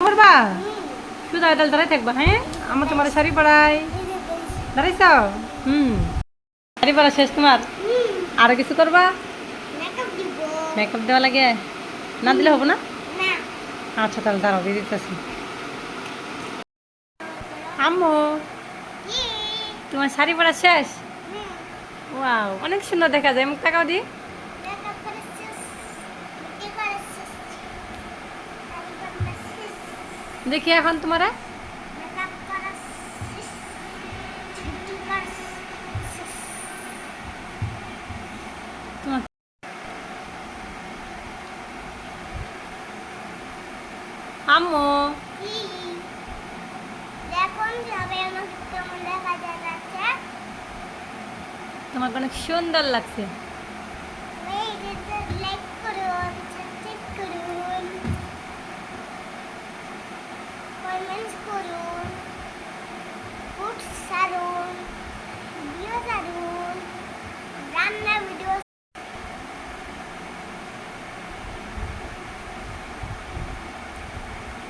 করবা শুধু আইডাল দাঁড়াই থাকবা। হ্যাঁ, আমার তোমার শাড়ি পরাই দাঁড়াইছ। হুম, শাড়ি পরা শেষ তোমার? আরো কিছু করবা? মেকআপ দেওয়া লাগে? না দিলে হবো না? আচ্ছা তাহলে দাঁড়াও, দিয়ে দিতেছি। আম্মু, তোমার শাড়ি পরা শেষ? ওয়াও, অনেক সুন্দর দেখা যায়। মুখ তাকাও দি। দেখি এখন তোমার আম্মু, তোমাকে অনেক সুন্দর লাগছে।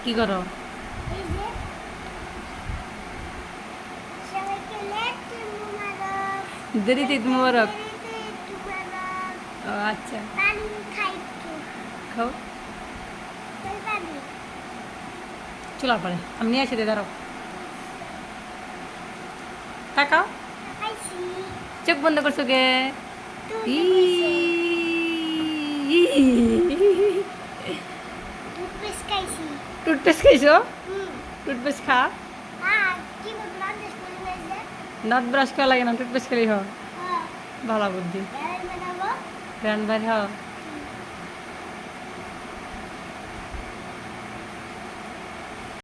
কি করো? দেরিতে ঈদ মুবারক। ও আচ্ছা, খাও। চলার পরে আমি নিয়ে আসি, দাঁড়াও। তাকাও, চোখ বন্ধ করছো গে? টুথপেস্ট খাইছো? টুথপেস্ট খা, দাঁত ব্রাশ করা লাগে না, টুথপেস্ট খেলেই হয়। ভালো বুদ্ধি। গ্রান্ড বাইর হ।